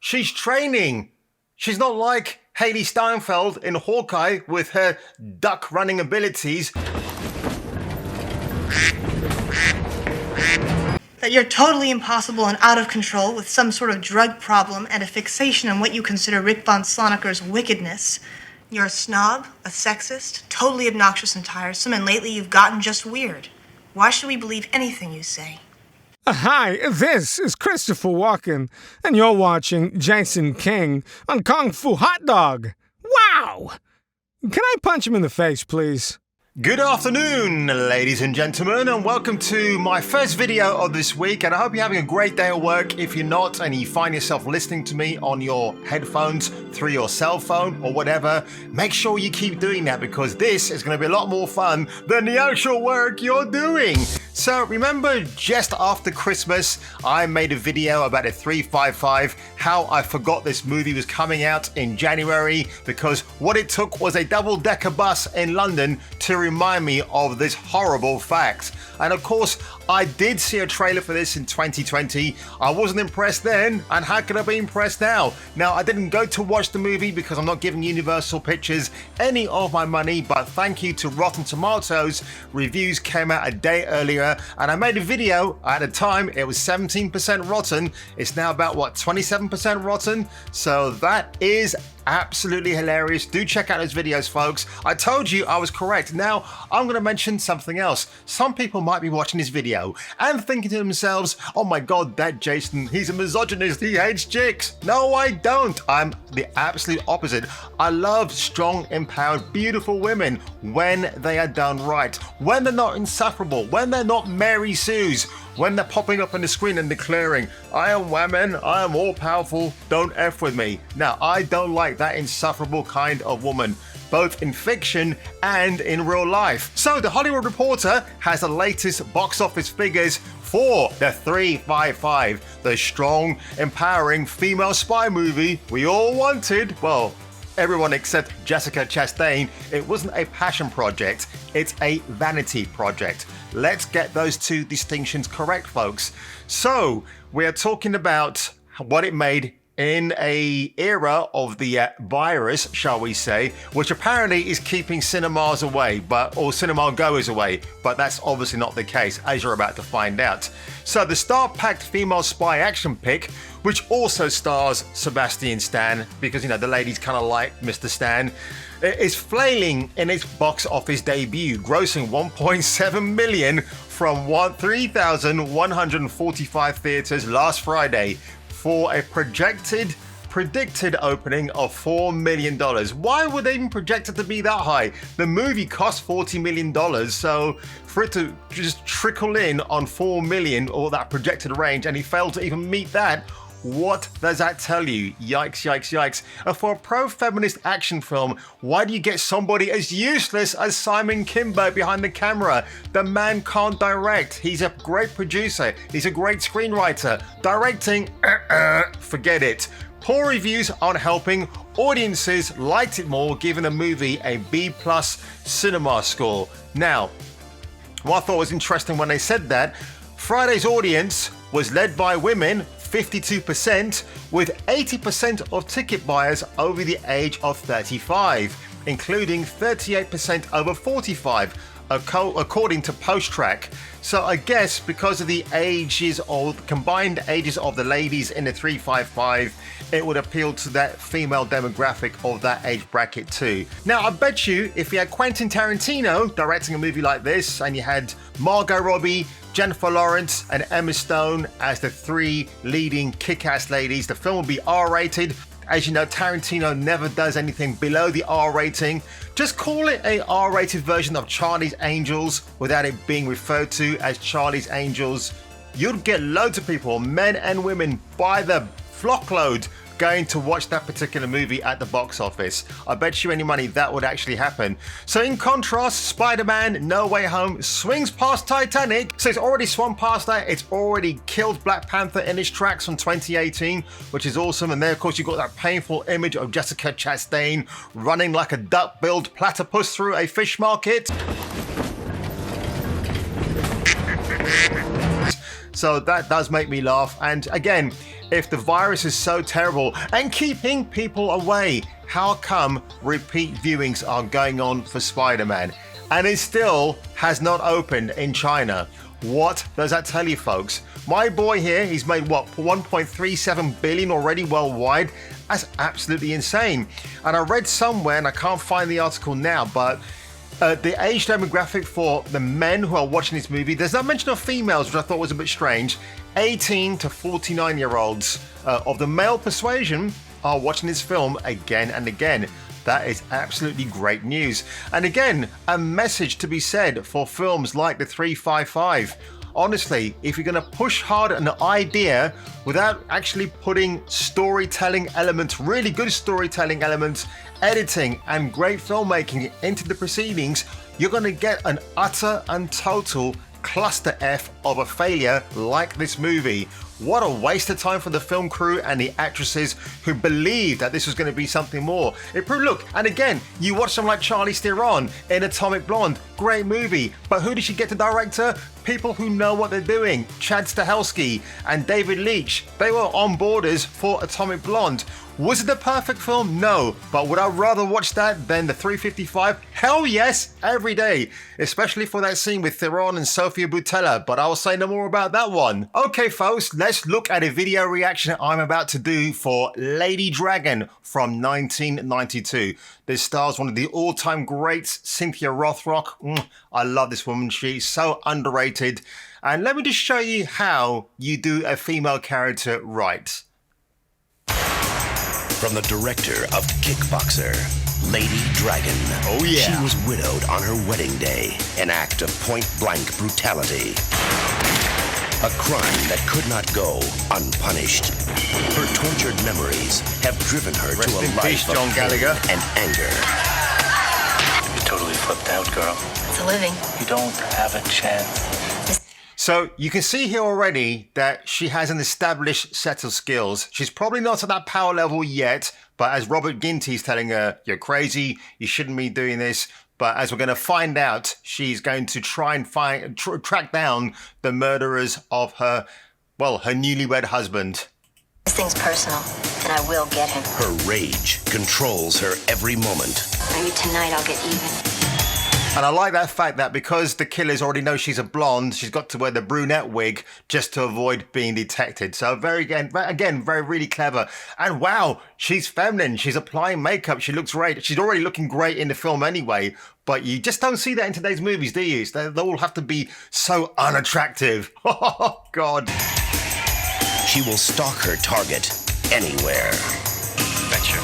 She's training. She's not like Haley Steinfeld in Hawkeye with her duck running abilities. That you're totally impossible and out of control with some sort of drug problem and a fixation on what you consider Rick von Sloniker's wickedness. You're a snob, a sexist, totally obnoxious and tiresome, and lately you've gotten just weird. Why should we believe anything you say? Hi, this is Christopher Walken, and you're watching Jason King on Kung Fu Hot Dog. Wow! Can I punch him in the face, please? Good afternoon, ladies and gentlemen, and welcome to my first video of this week, and I hope you're having a great day at work. If you're not and you find yourself listening to me on your headphones, through your cell phone or whatever, make sure you keep doing that because this is going to be a lot more fun than the actual work you're doing. So remember, just after Christmas, I made a video about a 355, how I forgot this movie was coming out in January because what it took was a double-decker bus in London to remind me of this horrible fact. And of course, I did see a trailer for this in 2020. I wasn't impressed then, and how can I be impressed now? Now, I didn't go to watch the movie because I'm not giving Universal Pictures any of my money, but thank you to Rotten Tomatoes. Reviews came out a day earlier, and I made a video. At the time, it was 17% rotten. It's now about, 27% rotten? So that is absolutely hilarious. Do check out those videos, folks. I told you I was correct. Now, I'm going to mention something else. Some people might be watching this video and thinking to themselves, oh my god, that Jason, he's a misogynist, he hates chicks. No, I don't. I'm the absolute opposite. I love strong, empowered, beautiful women when they are done right, when they're not insufferable, when they're not Mary Sue's, when they're popping up on the screen and declaring, I am woman, I am all powerful, don't F with me. Now, I don't like that insufferable kind of woman, both in fiction and in real life. So the Hollywood Reporter has the latest box office figures for the 355, the strong, empowering female spy movie we all wanted. Well, everyone except Jessica Chastain. It wasn't a passion project, it's a vanity project. Let's get those two distinctions correct, folks. So we're talking about what it made in a era of the virus, shall we say, which apparently is keeping cinemas away, or cinema goers away, but that's obviously not the case, as you're about to find out. So the star-packed female spy action pick, which also stars Sebastian Stan, because, the ladies kind of like Mr. Stan, is flailing in its box office debut, grossing $1.7 million from 3,145 theaters last Friday, for a predicted opening of $4 million. Why would they even project it to be that high? The movie cost $40 million, so for it to just trickle in on $4 million, or that projected range, and he failed to even meet that, what does that tell you? Yikes, yikes, yikes. And for a pro-feminist action film, why do you get somebody as useless as Simon Kimber behind the camera? The man can't direct. He's a great producer. He's a great screenwriter. Directing, forget it. Poor reviews aren't helping. Audiences liked it more, giving the movie a B+ cinema score. Now, what I thought was interesting when they said that, Friday's audience was led by women, 52%, with 80% of ticket buyers over the age of 35, including 38% over 45, according to PostTrack. So I guess because of the combined ages of the ladies in the 355, it would appeal to that female demographic of that age bracket too. Now, I bet you if you had Quentin Tarantino directing a movie like this, and you had Margot Robbie, Jennifer Lawrence and Emma Stone as the three leading kick-ass ladies, the film will be R-rated. As you know, Tarantino never does anything below the R rating. Just call it a R-rated version of Charlie's Angels without it being referred to as Charlie's Angels. You'd get loads of people, men and women, by the flockload going to watch that particular movie at the box office. I bet you any money that would actually happen. So in contrast, Spider-Man No Way Home swings past Titanic. So it's already swung past that. It's already killed Black Panther in its tracks from 2018, which is awesome. And there, of course, you've got that painful image of Jessica Chastain running like a duck-billed platypus through a fish market. So that does make me laugh. And again, If the virus is so terrible and keeping people away, how come repeat viewings are going on for Spider-Man? And it still has not opened in China. What does that tell you, folks? My boy here, he's made what, 1.37 billion already worldwide? That's absolutely insane. And I read somewhere, and I can't find the article now, but the age demographic for the men who are watching this movie, there's no mention of females, which I thought was a bit strange. 18 to 49-year-olds of the male persuasion are watching this film again and again. That is absolutely great news. And again, a message to be said for films like The 355. Honestly, if you're going to push hard an idea without actually putting storytelling elements, really good storytelling elements, editing and great filmmaking into the proceedings, you're going to get an utter and total cluster F of a failure like this movie. What a waste of time for the film crew and the actresses who believed that this was going to be something more. It proved, look, and again, you watch someone like Charlize Theron in Atomic Blonde, great movie, but who did she get to direct her? People who know what they're doing. Chad Stahelski and David Leitch, they were on boarders for Atomic Blonde. Was it the perfect film? No. But would I rather watch that than The 355? Hell yes, every day. Especially for that scene with Theron and Sofia Boutella, but I will say no more about that one. Okay folks, let's look at a video reaction I'm about to do for Lady Dragon from 1992. This stars one of the all-time greats, Cynthia Rothrock. I love this woman, she's so underrated. And let me just show you how you do a female character right. From the director of Kickboxer, Lady Dragon. Oh yeah. She was widowed on her wedding day, an act of point-blank brutality. A crime that could not go unpunished. Her tortured memories have driven her Rest to a in life peace, of John pain Gallagher. and anger. You're totally flipped out, girl. It's a living. You don't have a chance. So you can see here already that she has an established set of skills. She's probably not at that power level yet, but as Robert Ginty's telling her, you're crazy, you shouldn't be doing this. But as we're going to find out, she's going to try and track down the murderers of her newlywed husband. This thing's personal, and I will get him. Her rage controls her every moment. Maybe tonight I'll get even. And I like that fact that because the killers already know she's a blonde, she's got to wear the brunette wig just to avoid being detected. So very really clever. And wow, she's feminine. She's applying makeup. She looks great. She's already looking great in the film anyway. But you just don't see that in today's movies, do you? They all have to be so unattractive. Oh, God. She will stalk her target anywhere. Betcha.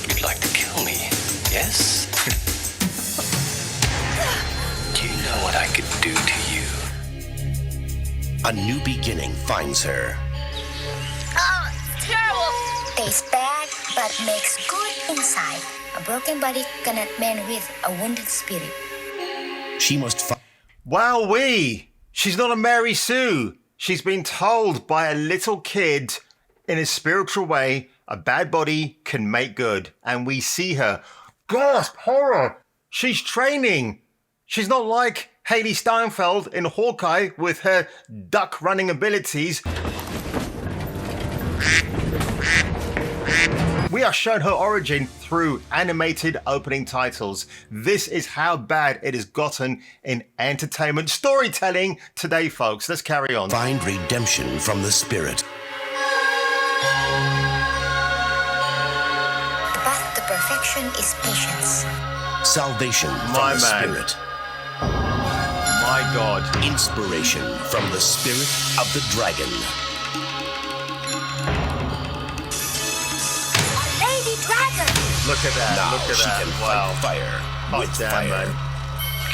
You'd like to kill me, yes? Do you know what I could do to you? A new beginning finds her. Oh, it's terrible. Tastes bad, but makes good inside. A broken body cannot mend with a wounded spirit. She must find. Wowee! She's not a Mary Sue. She's been told by a little kid in a spiritual way, a bad body can make good. And we see her. Gasp, horror! She's training. She's not like Haley Steinfeld in Hawkeye with her duck running abilities. We are shown her origin through animated opening titles. This is how bad it has gotten in entertainment storytelling today, folks. Let's carry on. Find redemption from the spirit. The path to perfection is patience. Salvation My from the man. spirit. My God. Inspiration from the spirit of the dragon. Lady Dragon! Look at that. Now Look at she that. can Wow. fight fire Hot with damn, fire. man.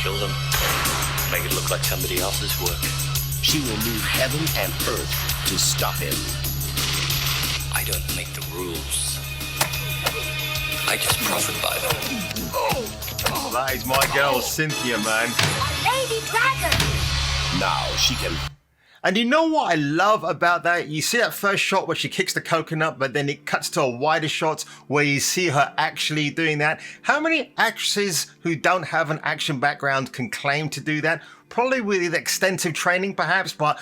Kill them. Make it look like somebody else's work. She will move heaven and earth to stop him. I don't make the rules. I just profit by them. Oh, that is my girl, Cynthia, man. Lady Dragon! Now she can. And you know what I love about that? You see that first shot where she kicks the coconut, but then it cuts to a wider shot where you see her actually doing that. How many actresses who don't have an action background can claim to do that? Probably with extensive training, perhaps, but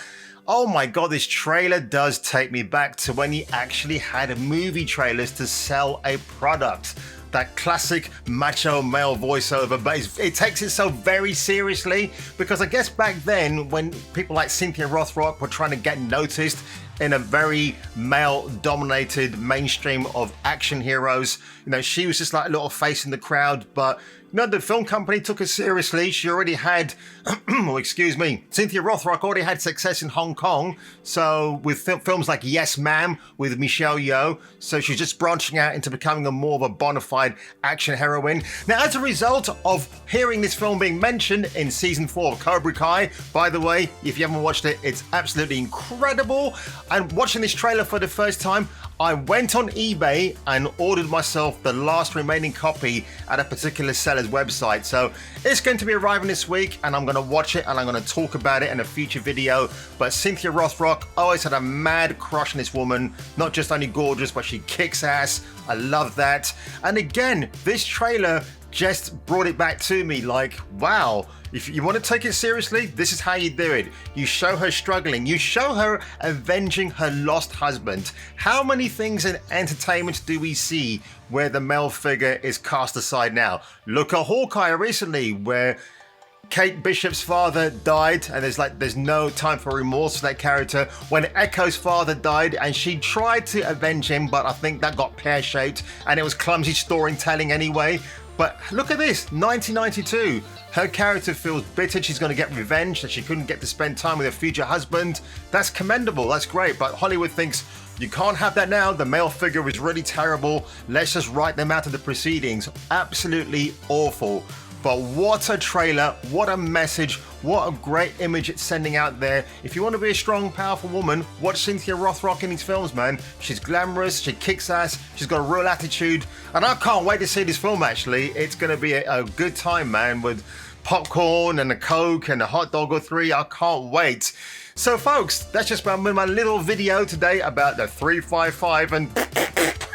Oh my god, this trailer does take me back to when you actually had movie trailers to sell a product. That classic macho male voiceover, but it takes it so very seriously, because I guess back then when people like Cynthia Rothrock were trying to get noticed in a very male-dominated mainstream of action heroes, you know, she was just like a little face in the crowd, but no, the film company took her seriously. She already had, Cynthia Rothrock already had success in Hong Kong. So with films like Yes Ma'am with Michelle Yeoh, so she's just branching out into becoming a more of a bona fide action heroine. Now, as a result of hearing this film being mentioned in season 4 of Cobra Kai, by the way, if you haven't watched it, it's absolutely incredible. And watching this trailer for the first time, I went on eBay and ordered myself the last remaining copy at a particular seller's website. So it's going to be arriving this week, and I'm going to watch it and I'm going to talk about it in a future video. But Cynthia Rothrock, always had a mad crush on this woman. Not just only gorgeous, but she kicks ass. I love that. And again, this trailer just brought it back to me, like, wow, if you want to take it seriously, this is how you do it. You show her struggling, you show her avenging her lost husband. How many things in entertainment do we see where the male figure is cast aside now? Look at Hawkeye recently, where Kate Bishop's father died, and there's no time for remorse for that character. When Echo's father died, and she tried to avenge him, but I think that got pear-shaped, and it was clumsy storytelling anyway. But look at this, 1992. Her character feels bitter. She's going to get revenge that she couldn't get to spend time with her future husband. That's commendable. That's great. But Hollywood thinks you can't have that now. The male figure was really terrible. Let's just write them out of the proceedings. Absolutely awful. But what a trailer, what a message, what a great image it's sending out there. If you want to be a strong, powerful woman, watch Cynthia Rothrock in these films, man. She's glamorous, she kicks ass, she's got a real attitude, and I can't wait to see this film, actually. It's going to be a good time, man, with popcorn and a Coke and a hot dog or 3. I can't wait. So, folks, that's just my little video today about the 355 and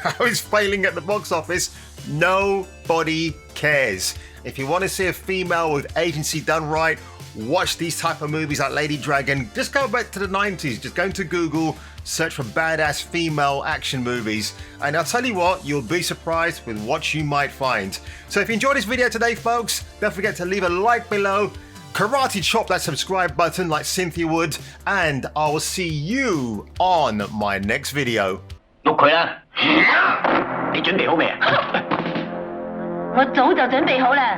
how it's failing at the box office. Nobody cares. If you want to see a female with agency done right, watch these type of movies like Lady Dragon. Just go back to the 90s. Just go into Google, search for badass female action movies, and I'll tell you what, you'll be surprised with what you might find. So if you enjoyed this video today, folks, don't forget to leave a like below, karate chop that subscribe button like Cynthia would, and I will see you on my next video. 喐佢啦！你準備好未啊？我早就準備好啦。